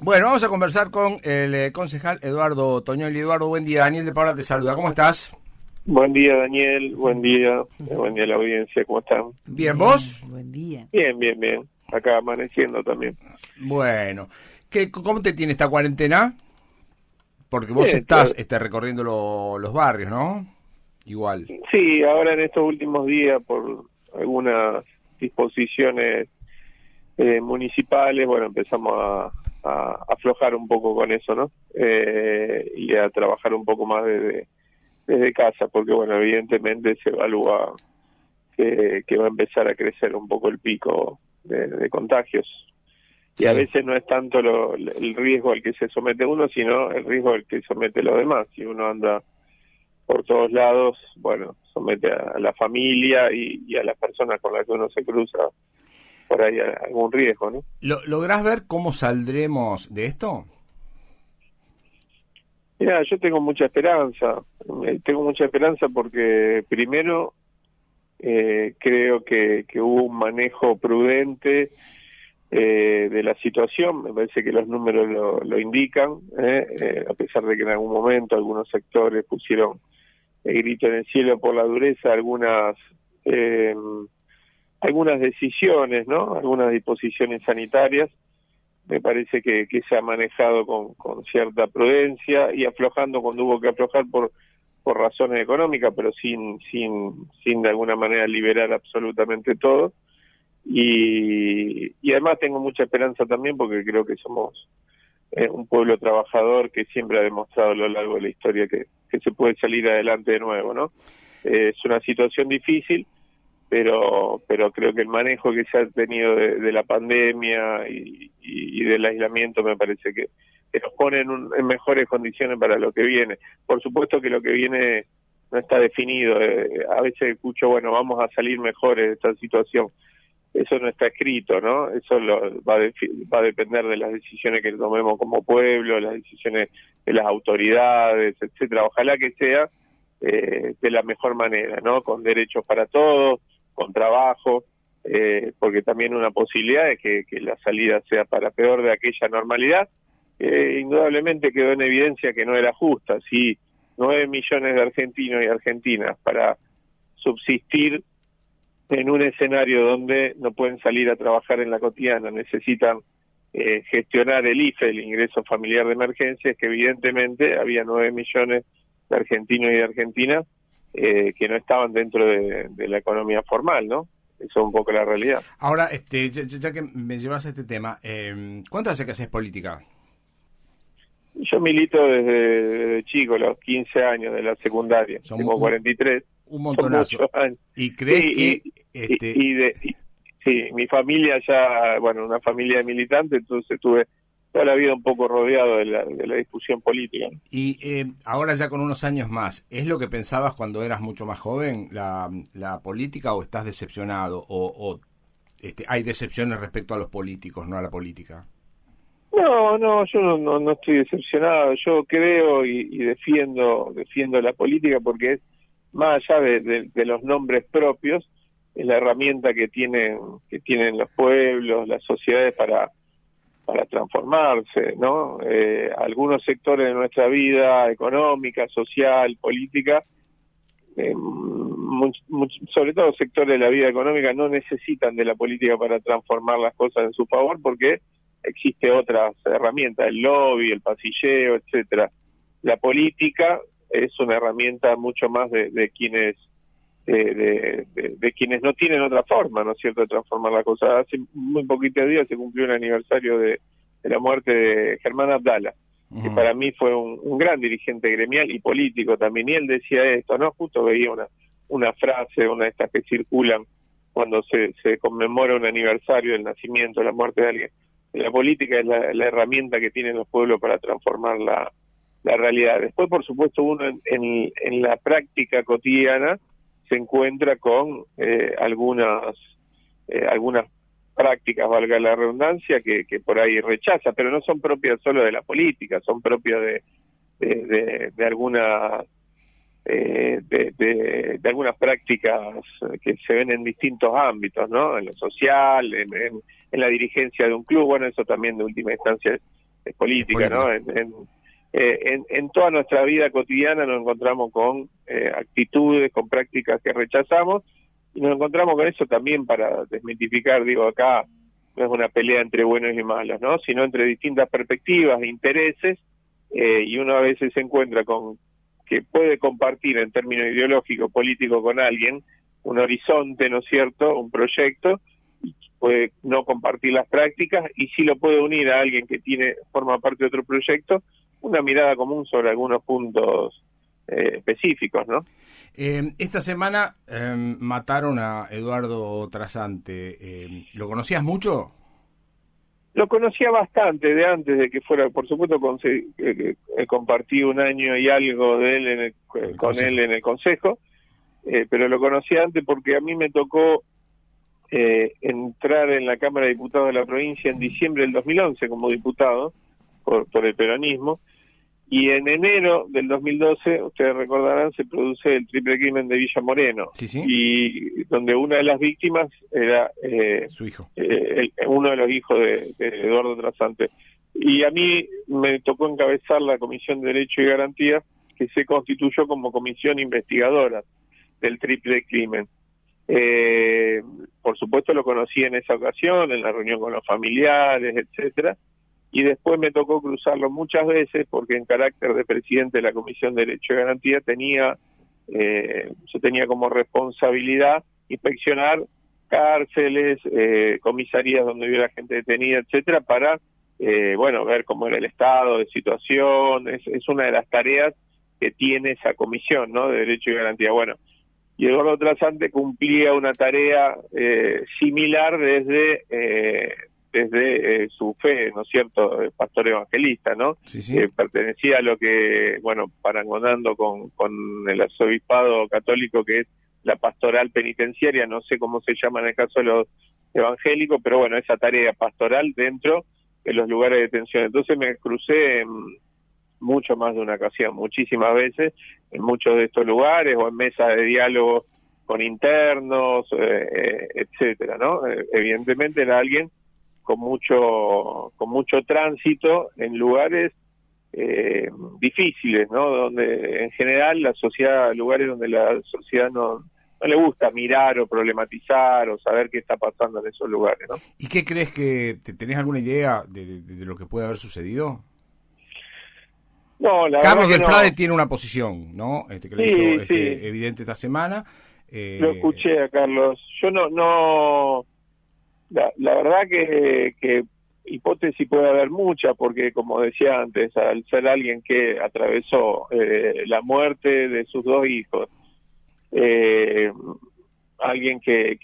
Bueno, vamos a conversar con el concejal Eduardo Toñoli. Eduardo, buen día. Daniel de Paula te saluda. ¿Cómo estás? Buen día, Daniel. Buen día a la audiencia. ¿Cómo están? Bien, ¿vos? Buen día. Bien. Acá amaneciendo también. Bueno, ¿cómo te tiene esta cuarentena? Porque vos Bien, estás recorriendo los barrios, ¿no? Igual. Sí, ahora en estos últimos días, por algunas disposiciones municipales, bueno, empezamos a aflojar un poco con eso, ¿no? Y a trabajar un poco más desde casa, porque, bueno, evidentemente se evalúa que va a empezar a crecer un poco el pico de contagios. Sí. Y a veces no es tanto el riesgo al que se somete uno, sino el riesgo al que somete los demás. Si uno anda por todos lados, bueno, somete a la familia y a las personas con las que uno se cruza por ahí a algún riesgo, ¿no? ¿Lográs ver cómo saldremos de esto? Mira, yo tengo mucha esperanza. Tengo mucha esperanza porque primero creo que hubo un manejo prudente de la situación. Me parece que los números lo indican, a pesar de que en algún momento algunos sectores pusieron el grito en el cielo por la dureza, algunas decisiones, ¿no? Algunas disposiciones sanitarias. Me parece que se ha manejado con cierta prudencia y aflojando cuando hubo que aflojar por razones económicas, pero sin de alguna manera liberar absolutamente todo. Y además tengo mucha esperanza también porque creo que somos un pueblo trabajador que siempre ha demostrado a lo largo de la historia que se puede salir adelante de nuevo, ¿no? Es una situación difícil, pero creo que el manejo que se ha tenido de la pandemia y del aislamiento me parece que nos pone en mejores condiciones para lo que viene. Por supuesto que lo que viene no está definido. A veces escucho, bueno, vamos a salir mejores de esta situación. Eso no está escrito, ¿no? Eso va a depender de las decisiones que tomemos como pueblo, las decisiones de las autoridades, etcétera. Ojalá que sea de la mejor manera, ¿no? Con derechos para todos, con trabajo, porque también una posibilidad es que la salida sea para peor de aquella normalidad. Indudablemente quedó en evidencia que no era justa. Si 9 millones de argentinos y argentinas para subsistir en un escenario donde no pueden salir a trabajar en la cotidiana, necesitan gestionar el IFE, el ingreso familiar de emergencia, es que evidentemente había 9 millones de argentinos y de argentinas que no estaban dentro de la economía formal, ¿no? Eso es un poco la realidad. Ahora, ya que me llevas a este tema, ¿cuánto hace que haces política? Yo milito desde chico, los 15 años de la secundaria. Tengo 43. Un montonazo. ¿Y crees sí, mi familia ya, bueno, una familia de militantes, entonces estuve toda la vida un poco rodeado de la discusión política. Y ahora ya con unos años más, ¿es lo que pensabas cuando eras mucho más joven, la política, o estás decepcionado? ¿O hay decepciones respecto a los políticos, no a la política? No, yo no estoy decepcionado. Yo creo y defiendo la política porque es, más allá de los nombres propios, es la herramienta que tienen los pueblos, las sociedades para transformarse, ¿no? Algunos sectores de nuestra vida económica, social, política, sobre todo sectores de la vida económica, no necesitan de la política para transformar las cosas en su favor porque existe otras herramientas, el lobby, el pasilleo, etcétera. La política es una herramienta mucho más de quienes quienes no tienen otra forma, ¿no es cierto?, de transformar la cosa. Hace muy poquitos días se cumplió un aniversario de la muerte de Germán Abdala, que para mí fue un gran dirigente gremial y político también, y él decía esto, ¿no? Justo veía una frase, una de estas que circulan cuando se conmemora un aniversario del nacimiento, de la muerte de alguien. La política es la herramienta que tienen los pueblos para transformar la realidad. Después, por supuesto, uno en la práctica cotidiana se encuentra con algunas prácticas, valga la redundancia, que por ahí rechaza, pero no son propias solo de la política, son propias de algunas de algunas prácticas que se ven en distintos ámbitos, ¿no? En lo social, en la dirigencia de un club. Bueno, eso también de última instancia es política, ¿no? En toda nuestra vida cotidiana nos encontramos con actitudes, con prácticas que rechazamos, y nos encontramos con eso también para desmitificar, digo, acá no es una pelea entre buenos y malos, ¿no? Sino entre distintas perspectivas e intereses, y uno a veces se encuentra con que puede compartir en términos ideológicos, políticos con alguien, un horizonte, ¿no es cierto?, un proyecto, y puede no compartir las prácticas, y sí lo puede unir a alguien que forma parte de otro proyecto, una mirada común sobre algunos puntos específicos, ¿no? Esta semana mataron a Eduardo Trasante. ¿Lo conocías mucho? Lo conocía bastante de antes de que fuera, por supuesto, compartí un año y algo de él con él en el Consejo, pero lo conocía antes porque a mí me tocó entrar en la Cámara de Diputados de la provincia en diciembre del 2011 como diputado por el peronismo, y en enero del 2012, ustedes recordarán, se produce el triple crimen de Villa Moreno, sí. Y donde una de las víctimas era su hijo, uno de los hijos de Eduardo Trasante. Y a mí me tocó encabezar la Comisión de Derecho y Garantía, que se constituyó como comisión investigadora del triple crimen. Por supuesto lo conocí en esa ocasión, en la reunión con los familiares, etcétera, y después me tocó cruzarlo muchas veces porque en carácter de presidente de la Comisión de Derecho y Garantía yo tenía como responsabilidad inspeccionar cárceles, comisarías donde hubiera gente detenida, etcétera, para ver cómo era el estado de situación. Es una de las tareas que tiene esa comisión, ¿no?, de Derecho y Garantía. Bueno, y Eduardo Trasante cumplía una tarea similar desde su fe, ¿no es cierto?, pastor evangelista, ¿no? Sí. Pertenecía a lo que, parangonando con el arzobispado católico, que es la pastoral penitenciaria, no sé cómo se llama en el caso de los evangélicos, pero bueno, esa tarea pastoral dentro de los lugares de detención. Entonces me crucé mucho más de una ocasión, muchísimas veces, en muchos de estos lugares, o en mesas de diálogo con internos, etcétera, ¿no? Evidentemente era alguien con mucho tránsito en lugares difíciles, ¿no? Donde en general lugares donde la sociedad no le gusta mirar o problematizar o saber qué está pasando en esos lugares, ¿no? ¿Y qué crees tenés alguna idea de lo que puede haber sucedido? No, la Carlos verdad que Delfrade no. tiene una posición, ¿no? Que lo Sí, hizo sí. evidente esta semana. Lo escuché a Carlos. Yo no la verdad que hipótesis puede haber mucha, porque como decía antes, al ser alguien que atravesó la muerte de sus dos hijos, alguien que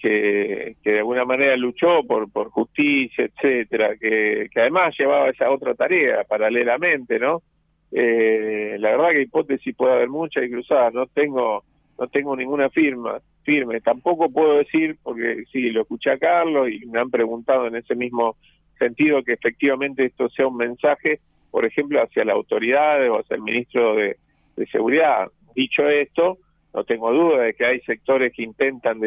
de alguna manera luchó por justicia, etcétera, que además llevaba esa otra tarea paralelamente, ¿no? La verdad que hipótesis puede haber muchas y cruzadas. No tengo ninguna firme. Tampoco puedo decir, porque sí, lo escuché a Carlos y me han preguntado en ese mismo sentido, que efectivamente esto sea un mensaje, por ejemplo, hacia las autoridades o hacia el ministro de Seguridad. Dicho esto, no tengo duda de que hay sectores que intentan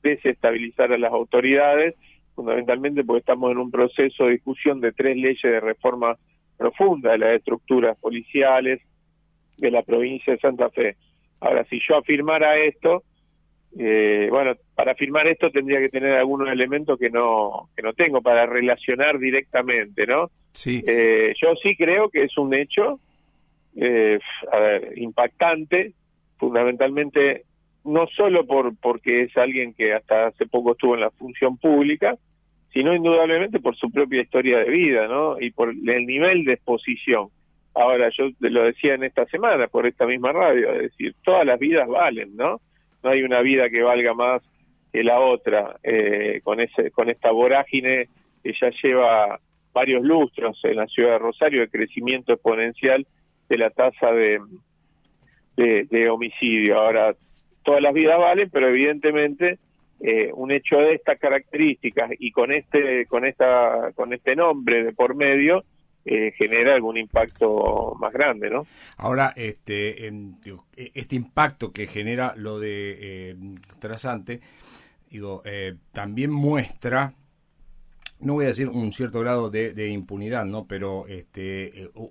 desestabilizar a las autoridades, fundamentalmente porque estamos en un proceso de discusión de 3 leyes de reforma profunda de las estructuras policiales de la provincia de Santa Fe. Ahora, si yo afirmara esto, para afirmar esto tendría que tener algunos elementos que no tengo para relacionar directamente, ¿no? Sí. Yo sí creo que es un hecho, impactante, fundamentalmente no solo porque es alguien que hasta hace poco estuvo en la función pública, sino indudablemente por su propia historia de vida, ¿no? Y por el nivel de exposición. Ahora, yo lo decía en esta semana, por esta misma radio, es decir, todas las vidas valen, ¿no? No hay una vida que valga más que la otra, con esta vorágine que ya lleva varios lustros en la ciudad de Rosario, de crecimiento exponencial de la tasa de homicidio. Ahora, todas las vidas valen, pero evidentemente un hecho de estas características y con este nombre de por medio, genera algún impacto más grande, ¿no? Ahora, este impacto que genera lo de Trasante, también muestra no voy a decir un cierto grado de impunidad, ¿no? Pero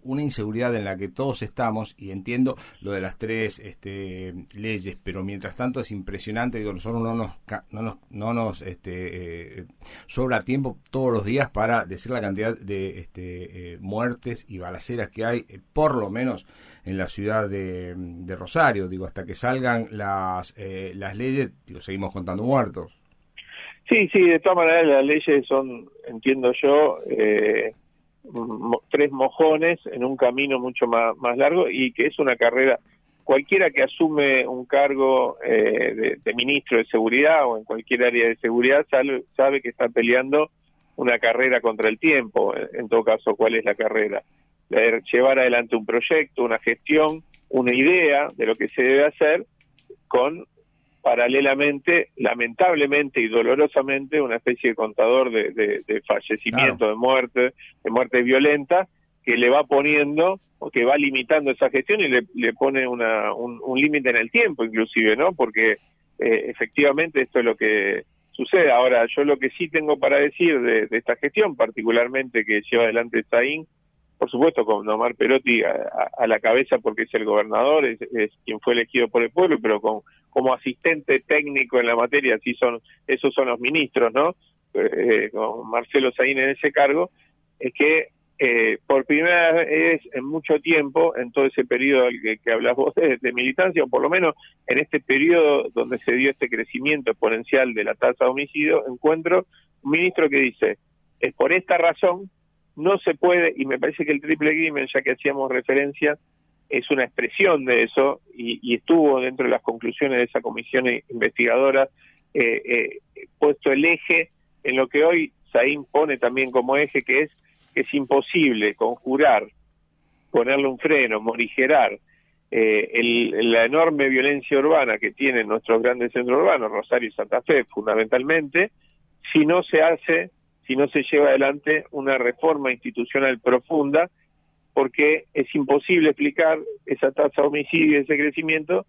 una inseguridad en la que todos estamos, y entiendo lo de las 3 leyes, pero mientras tanto es impresionante. Digo, nosotros no nos sobra tiempo todos los días para decir la cantidad de muertes y balaceras que hay, por lo menos en la ciudad de Rosario. Digo, hasta que salgan las leyes, digo, seguimos contando muertos. Sí, de todas maneras las leyes son, entiendo yo, 3 mojones en un camino mucho más largo, y que es una carrera. Cualquiera que asume un cargo de ministro de seguridad o en cualquier área de seguridad sabe que está peleando una carrera contra el tiempo. En todo caso, ¿cuál es la carrera? Llevar adelante un proyecto, una gestión, una idea de lo que se debe hacer, con paralelamente, lamentablemente y dolorosamente, una especie de contador de fallecimiento, claro, de muerte violenta, que le va poniendo o que va limitando esa gestión y le pone un límite en el tiempo, inclusive, ¿no? Porque efectivamente esto es lo que sucede. Ahora, yo lo que sí tengo para decir de esta gestión, particularmente que lleva adelante Saín, por supuesto con Omar Perotti a la cabeza, porque es el gobernador, es quien fue elegido por el pueblo, pero como asistente técnico en la materia, esos son los ministros, ¿no? Con Marcelo Saín en ese cargo, es que por primera vez en mucho tiempo, en todo ese periodo que hablas vos de militancia, o por lo menos en este periodo donde se dio este crecimiento exponencial de la tasa de homicidio, encuentro un ministro que dice, es por esta razón, no se puede, y me parece que el triple crimen, ya que hacíamos referencia, es una expresión de eso, y estuvo dentro de las conclusiones de esa comisión investigadora, puesto el eje en lo que hoy Saín pone también como eje, que es imposible conjurar, ponerle un freno, morigerar la enorme violencia urbana que tienen nuestros grandes centros urbanos, Rosario y Santa Fe fundamentalmente, si no se lleva adelante una reforma institucional profunda, porque es imposible explicar esa tasa de homicidio y ese crecimiento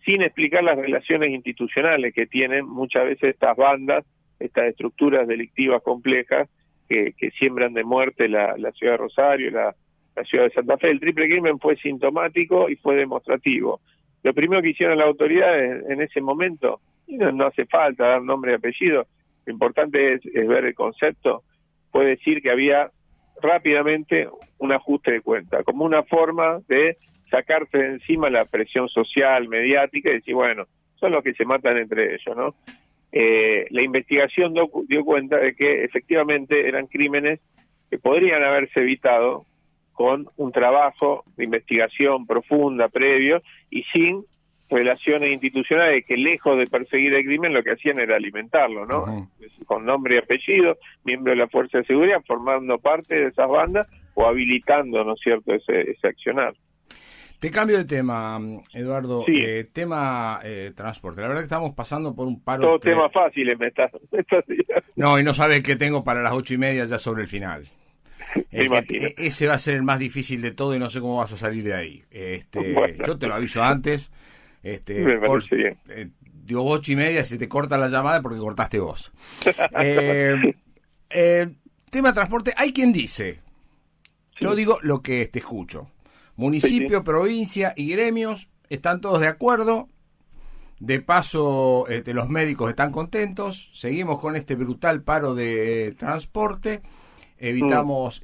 sin explicar las relaciones institucionales que tienen muchas veces estas bandas, estas estructuras delictivas complejas que siembran de muerte la ciudad de Rosario, la ciudad de Santa Fe. El triple crimen fue sintomático y fue demostrativo. Lo primero que hicieron las autoridades en ese momento, y no hace falta dar nombre y apellido, lo importante es ver el concepto, fue decir que había rápidamente un ajuste de cuenta, como una forma de sacarse de encima la presión social, mediática, y decir, bueno, son los que se matan entre ellos, ¿no? La investigación dio cuenta de que efectivamente eran crímenes que podrían haberse evitado con un trabajo de investigación profunda, previo, y sin relaciones institucionales que, lejos de perseguir el crimen, lo que hacían era alimentarlo, ¿no? Uh-huh. Con nombre y apellido, miembros de la Fuerza de Seguridad, formando parte de esas bandas o habilitando, ¿no es cierto?, ese accionar. Te cambio de tema, Eduardo. Sí. Tema transporte. La verdad que estamos pasando por un paro... Todos temas fáciles me estás No, y no sabes qué tengo para las 8:30 ya sobre el final. Ese va a ser el más difícil de todo y no sé cómo vas a salir de ahí. Bueno. Yo te lo aviso antes. Me parece bien. Digo 8:30, si te corta la llamada porque cortaste vos. Tema transporte, hay quien dice, yo digo lo que te escucho. Municipio, sí. Provincia y gremios están todos de acuerdo. De paso, los médicos están contentos. Seguimos con este brutal paro de transporte. Evitamos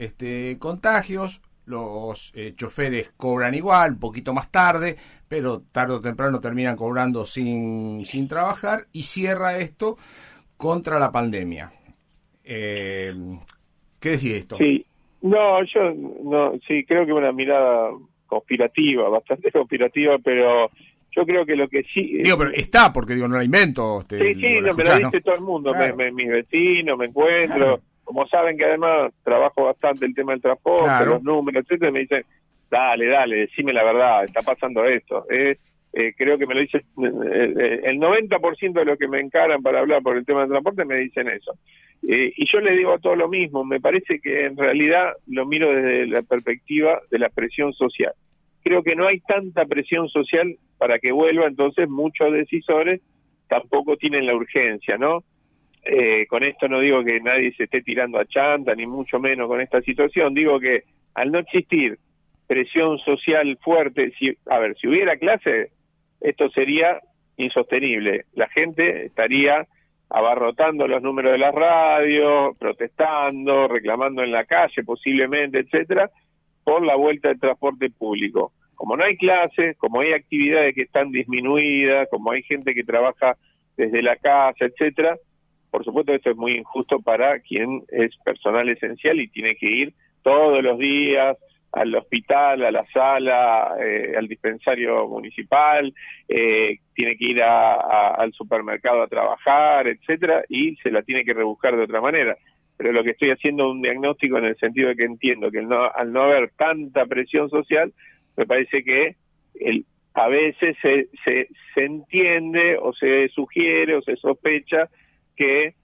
contagios. Los choferes cobran igual, un poquito más tarde, pero tarde o temprano terminan cobrando sin trabajar, y cierra esto contra la pandemia. ¿Qué decís de esto? Sí, sí, creo que una mirada conspirativa, bastante conspirativa, pero yo creo que lo que sí... Digo, pero está, porque no la invento. Sí, me lo dice todo el mundo, claro. Mis vecinos, me encuentro... Claro. Como saben que además trabajo bastante el tema del transporte, claro, los números, etcétera, me dicen, dale, decime la verdad, está pasando esto. Creo que me lo dice el 90% de los que me encaran para hablar por el tema del transporte me dicen eso. Y yo le digo a todos lo mismo, me parece que en realidad lo miro desde la perspectiva de la presión social. Creo que no hay tanta presión social para que vuelva, entonces muchos decisores tampoco tienen la urgencia, ¿no? con esto no digo que nadie se esté tirando a chanta, ni mucho menos con esta situación, digo que al no existir presión social fuerte, si hubiera clase, esto sería insostenible. La gente estaría abarrotando los números de las radios, protestando, reclamando en la calle posiblemente, etcétera, por la vuelta del transporte público. Como no hay clases, como hay actividades que están disminuidas, como hay gente que trabaja desde la casa, etcétera, por supuesto esto es muy injusto para quien es personal esencial y tiene que ir todos los días al hospital, a la sala, al dispensario municipal, tiene que ir al supermercado a trabajar, etcétera, y se la tiene que rebuscar de otra manera. Pero lo que estoy haciendo es un diagnóstico en el sentido de que entiendo que al no haber tanta presión social, me parece que a veces se entiende o se sugiere o se sospecha que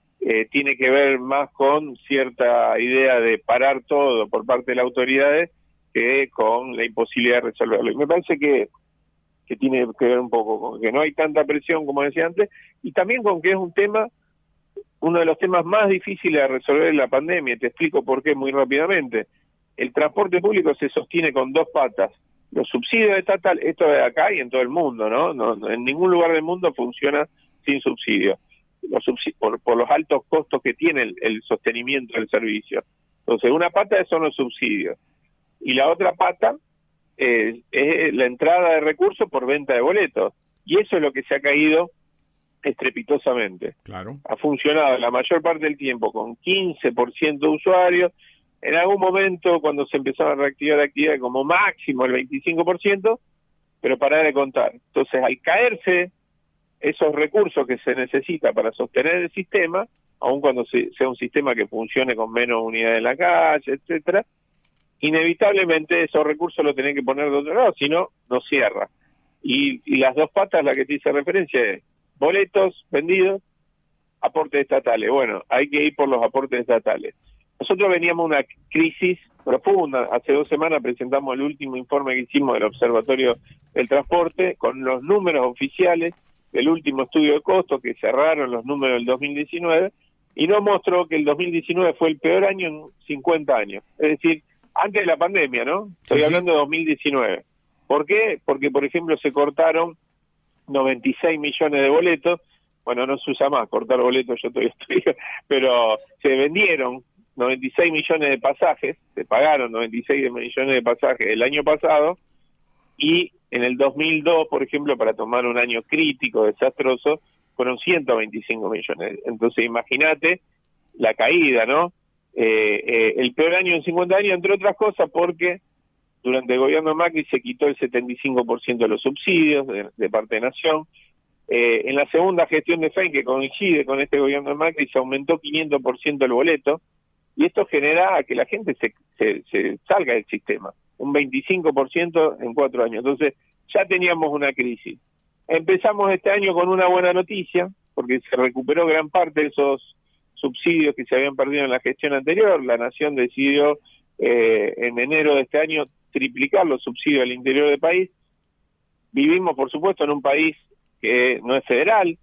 tiene que ver más con cierta idea de parar todo por parte de las autoridades que con la imposibilidad de resolverlo. Y me parece que tiene que ver un poco con que no hay tanta presión, como decía antes, y también con que es uno de los temas más difíciles de resolver en la pandemia. Te explico por qué muy rápidamente. El transporte público se sostiene con dos patas. Los subsidios estatales, esto de acá y en todo el mundo, ¿no? En ningún lugar del mundo funciona sin subsidios. Por los altos costos que tiene el sostenimiento del servicio. Entonces, una pata son los subsidios. Y la otra pata es la entrada de recursos por venta de boletos. Y eso es lo que se ha caído estrepitosamente. Claro. Ha funcionado la mayor parte del tiempo con 15% de usuarios. En algún momento, cuando se empezaba a reactivar la actividad, como máximo el 25%, pero para de contar. Entonces, al caerse esos recursos que se necesita para sostener el sistema, aun cuando sea un sistema que funcione con menos unidades en la calle, etcétera, inevitablemente esos recursos los tenés que poner de otro lado, si no, no cierra. Y las dos patas, la que te hice referencia, es boletos vendidos, aportes estatales. Bueno, hay que ir por los aportes estatales. Nosotros veníamos de una crisis profunda. Hace 2 semanas presentamos el último informe que hicimos del Observatorio del Transporte con los números oficiales del último estudio de costos que cerraron los números del 2019 y nos mostró que el 2019 fue el peor año en 50 años. Es decir, antes de la pandemia, ¿no? Estoy hablando de 2019. ¿Por qué? Porque, por ejemplo, se cortaron 96 millones de boletos. Bueno, no se usa más cortar boletos, yo todavía estoy, pero se vendieron 96 millones de pasajes, se pagaron 96 millones de pasajes el año pasado, y en el 2002, por ejemplo, para tomar un año crítico, desastroso, fueron 125 millones. Entonces, imagínate la caída, ¿no? El peor año en 50 años, entre otras cosas, porque durante el gobierno de Macri se quitó el 75% de los subsidios de parte de Nación. En la segunda gestión de FEIN, que coincide con este gobierno de Macri, se aumentó 500% el boleto, y esto genera que la gente se salga del sistema, un 25% en 4 años. Entonces, ya teníamos una crisis. Empezamos este año con una buena noticia, porque se recuperó gran parte de esos subsidios que se habían perdido en la gestión anterior. La Nación decidió en enero de este año triplicar los subsidios al interior del país. Vivimos, por supuesto, en un país que no es federal,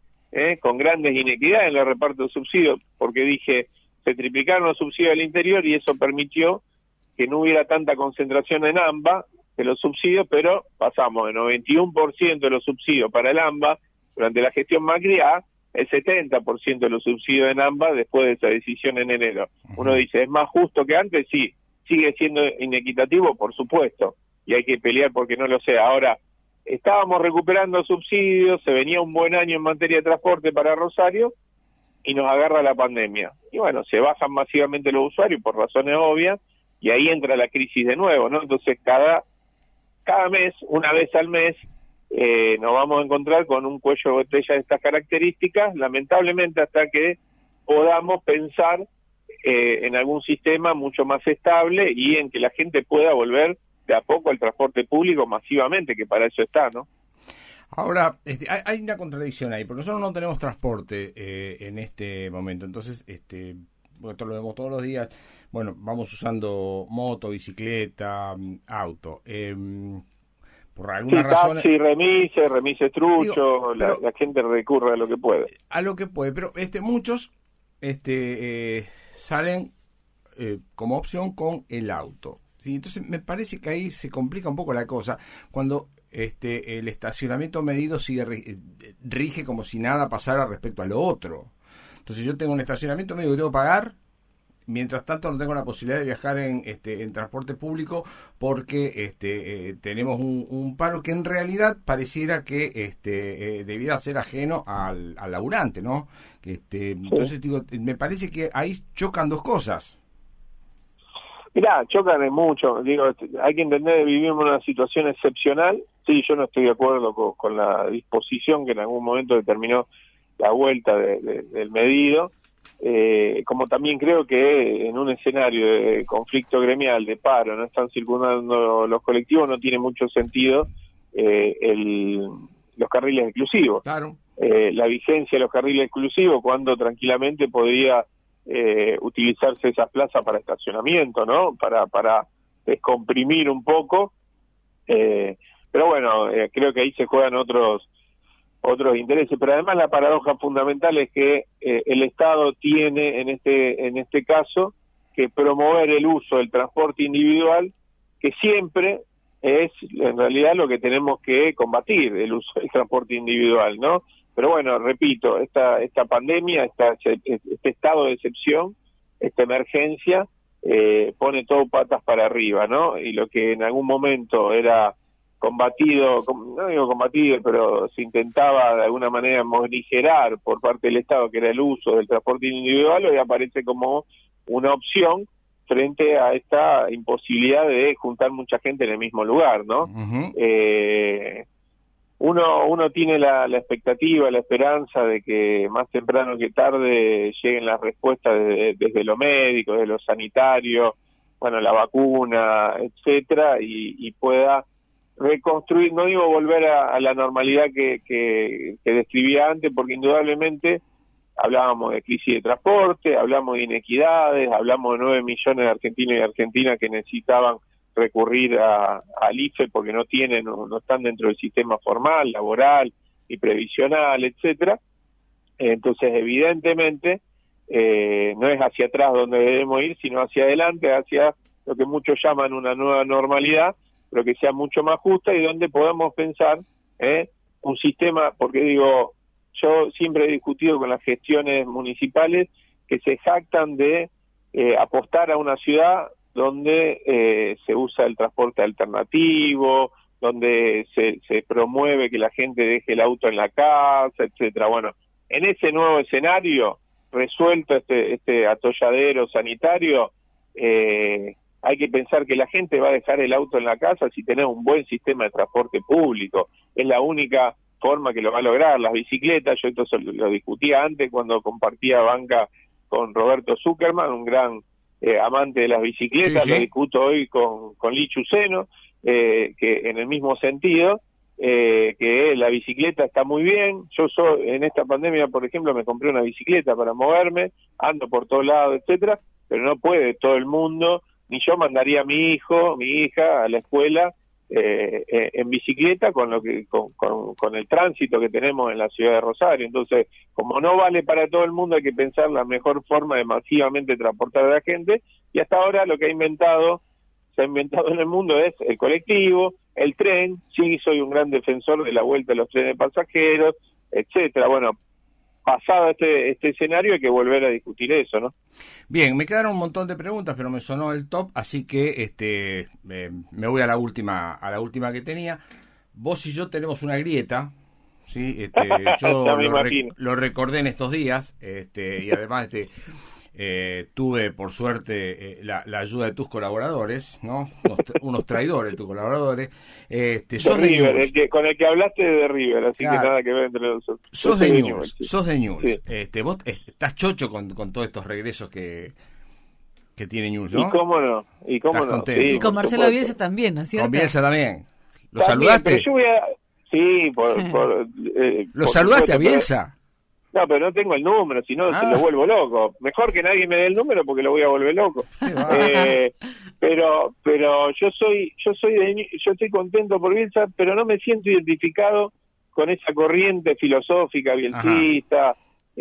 con grandes inequidades en el reparto de subsidios, porque se triplicaron los subsidios al interior y eso permitió que no hubiera tanta concentración en AMBA de los subsidios, pero pasamos de 91% de los subsidios para el AMBA durante la gestión Macri a el 70% de los subsidios en AMBA después de esa decisión en enero. Uno dice, ¿es más justo que antes? Sí. ¿Sigue siendo inequitativo? Por supuesto, y hay que pelear porque no lo sea. Ahora, estábamos recuperando subsidios, se venía un buen año en materia de transporte para Rosario, y nos agarra la pandemia. Y bueno, se bajan masivamente los usuarios por razones obvias, y ahí entra la crisis de nuevo, ¿no? Entonces, cada mes, una vez al mes, nos vamos a encontrar con un cuello de botella de estas características, lamentablemente hasta que podamos pensar en algún sistema mucho más estable y en que la gente pueda volver de a poco al transporte público masivamente, que para eso está, ¿no? Ahora, hay una contradicción ahí, porque nosotros no tenemos transporte en este momento, entonces, esto lo vemos todos los días, bueno, vamos usando moto, bicicleta, auto, por alguna razón... Taxi, remise trucho, la gente recurre a lo que puede. A lo que puede, pero muchos salen como opción con el auto. ¿Sí? Entonces me parece que ahí se complica un poco la cosa cuando el estacionamiento medido rige como si nada pasara respecto a lo otro. Entonces yo tengo un estacionamiento medio que tengo que pagar, mientras tanto no tengo la posibilidad de viajar en transporte público porque tenemos un paro que en realidad pareciera que debiera ser ajeno al laburante, ¿no? Entonces digo, me parece que ahí chocan dos cosas. Mirá, chocan en mucho. Digo, hay que entender que vivimos una situación excepcional. Sí, yo no estoy de acuerdo con la disposición que en algún momento determinó la vuelta del medido. Como también creo que en un escenario de conflicto gremial, de paro, no están circundando los colectivos, no tiene mucho sentido los carriles exclusivos. Claro. La vigencia de los carriles exclusivos cuando tranquilamente podría utilizarse esas plazas para estacionamiento, ¿no? Para descomprimir un poco. Pero bueno, creo que ahí se juegan otros intereses, pero además la paradoja fundamental es que el Estado tiene en este caso que promover el uso del transporte individual, que siempre es en realidad lo que tenemos que combatir, el uso del transporte individual, ¿no? Pero bueno, repito, esta pandemia, este estado de excepción, esta emergencia, pone todo patas para arriba, ¿no? Y lo que en algún momento era combatido, no digo combatido, pero se intentaba de alguna manera morigerar por parte del Estado, que era el uso del transporte individual, hoy aparece como una opción frente a esta imposibilidad de juntar mucha gente en el mismo lugar, ¿no? Uh-huh. Uno tiene la expectativa, la esperanza de que más temprano que tarde lleguen las respuestas desde lo médico, desde lo sanitario, bueno, la vacuna, etcétera, y pueda reconstruir, no digo volver a la normalidad que describía antes, porque indudablemente hablábamos de crisis de transporte, hablamos de inequidades, hablamos de 9 millones de argentinos y argentinas que necesitaban recurrir al IFE porque no están dentro del sistema formal, laboral y previsional, etcétera. Entonces, evidentemente, no es hacia atrás donde debemos ir, sino hacia adelante, hacia lo que muchos llaman una nueva normalidad, pero que sea mucho más justa y donde podamos pensar un sistema, porque digo, yo siempre he discutido con las gestiones municipales que se jactan de apostar a una ciudad donde se usa el transporte alternativo, donde se promueve que la gente deje el auto en la casa, etcétera. Bueno, en ese nuevo escenario, resuelto este atolladero sanitario, hay que pensar que la gente va a dejar el auto en la casa si tenemos un buen sistema de transporte público. Es la única forma que lo va a lograr. Las bicicletas, yo esto lo discutía antes cuando compartía banca con Roberto Zuckerman, un gran amante de las bicicletas, sí. Lo discuto hoy con Lichu Seno, que en el mismo sentido, que la bicicleta está muy bien. Yo en esta pandemia, por ejemplo, me compré una bicicleta para moverme, ando por todos lados, etcétera, pero no puede todo el mundo, ni yo mandaría a mi hijo, mi hija a la escuela en bicicleta con el tránsito que tenemos en la ciudad de Rosario. Entonces, como no vale para todo el mundo, hay que pensar la mejor forma de masivamente transportar a la gente, y hasta ahora lo que se ha inventado en el mundo es el colectivo, el tren. Sí, soy un gran defensor de la vuelta de los trenes pasajeros, etcétera. Bueno, pasado este escenario hay que volver a discutir eso, ¿no? Bien, me quedaron un montón de preguntas, pero me sonó el top, así que me voy a la última que tenía. Vos y yo tenemos una grieta, ¿sí? Yo lo recordé en estos días, y además tuve por suerte la ayuda de tus colaboradores, ¿no? Unos traidores, tus colaboradores. Sos de River, con el que hablaste de River, así claro. Que nada que ver entre nosotros. Sos de News, sos de News. Sí. Vos estás chocho con todos estos regresos que tiene News, ¿no? ¿Y cómo no? Contento. Sí, y con Marcelo Bielsa también, ¿no es cierto? Con Bielsa también. ¿Lo saludaste? Pero yo voy a... Sí, ¿Lo saludaste a Bielsa? No, pero no tengo el número, si no se lo vuelvo loco. Mejor que nadie me dé el número porque lo voy a volver loco. Pero yo estoy contento por Bielsa, pero no me siento identificado con esa corriente filosófica bielcista.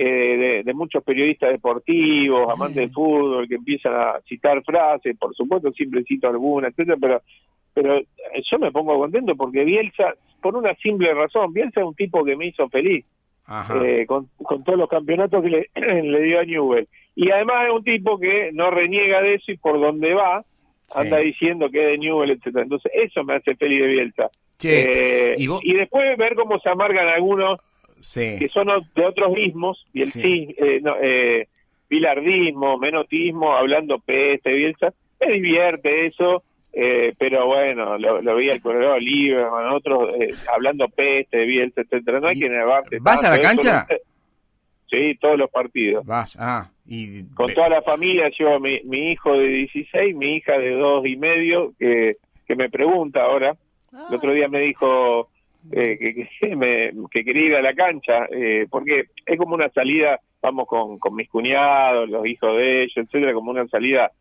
de muchos periodistas deportivos, amantes del fútbol, que empiezan a citar frases, por supuesto siempre cito alguna, etcétera, pero yo me pongo contento porque Bielsa, por una simple razón, Bielsa es un tipo que me hizo feliz. Con todos los campeonatos que le dio a Newell. Y además es un tipo que no reniega de eso y por donde va anda diciendo que es de Newell, etcétera. Entonces eso me hace feliz de Bielsa. Y después ver cómo se amargan algunos que son de otros ismos, bilardismo, menotismo, hablando peste, Bielsa, me divierte eso. Pero bueno, lo vi al corredor Oliver, otros hablando peste de Bielsa, etcétera. No hay que negarse. ¿Vas a la cancha? Sí, todos los partidos. Vas, con toda la familia. Yo, mi hijo de 16, mi hija de 2 y medio, que me pregunta ahora. El otro día me dijo que quería ir a la cancha, porque es como una salida, vamos con mis cuñados, los hijos de ellos, etcétera, como una salida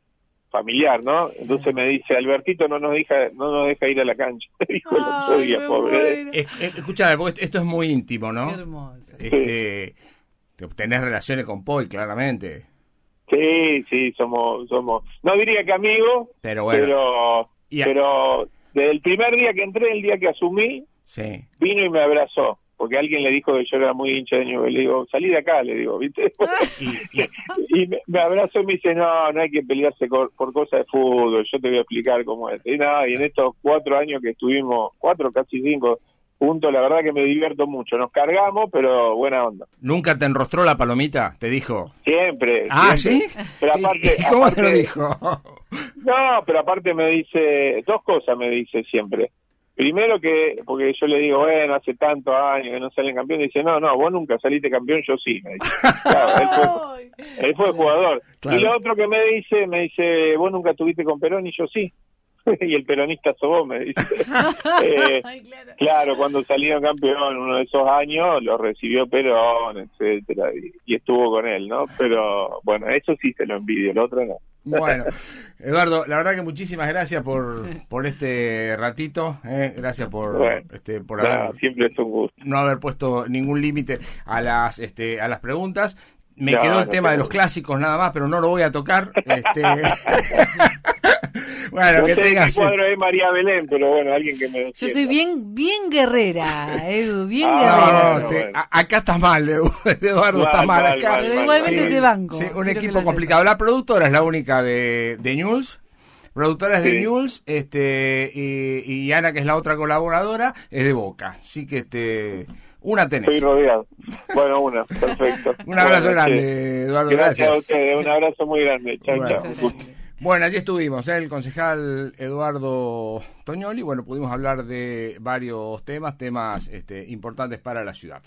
familiar, ¿no? Entonces me dice, Albertito no nos deja ir a la cancha. Dijo el otro día, pobre. Escuchame, porque esto es muy íntimo, ¿no? Qué hermoso. Tenés relaciones con Poi, claramente. Sí, somos, no diría que amigos, pero bueno. Pero desde el primer día que entré, el día que asumí, vino y me abrazó. Porque alguien le dijo que yo era muy hincha de Newell. Le digo, salí de acá, le digo, ¿viste? y me abrazó y me dice, no hay que pelearse por cosas de fútbol, yo te voy a explicar cómo es. Y en estos 4 años que estuvimos, 4, casi 5, juntos, la verdad que me divierto mucho. Nos cargamos, pero buena onda. ¿Nunca te enrostró la palomita? ¿Te dijo? Siempre. ¿Sí? Pero aparte, ¿Cómo te lo dijo? No, pero aparte me dice, 2 cosas me dice siempre. Primero porque yo le digo, bueno, hace tantos años que no salen campeones, dice, no, vos nunca saliste campeón, yo sí, me dice. Claro, él fue jugador. Claro. Y lo otro que me dice, vos nunca estuviste con Perón, y yo sí. Y el peronista sos vos, me dice. Claro, cuando salieron campeón, uno de esos años, lo recibió Perón, etcétera, y estuvo con él, ¿no? Pero, bueno, eso sí se lo envidio, el otro no. Bueno, Eduardo, la verdad que muchísimas gracias por este ratito, gracias por siempre es un gusto. No haber puesto ningún límite a las preguntas. Me quedó el tema de los clásicos nada más, pero no lo voy a tocar. Bueno, no que sé tengas. qué cuadro es María Belén, pero bueno, alguien que me defienda. Yo soy bien guerrera, Edu, bien guerrera. No, acá estás mal, Eduardo, estás mal acá. Pero igualmente te banco. Sí, un equipo complicado. La productora es la única de Newell's. Productora es de Newell's, y Ana, que es la otra colaboradora, es de Boca. Así que una tenés. Estoy rodeado. Bueno, perfecto. Un abrazo grande, Eduardo. Gracias a ustedes, un abrazo muy grande. Chao. Bueno, allí estuvimos, el concejal Eduardo Tognoli. Bueno, pudimos hablar de varios temas importantes para la ciudad.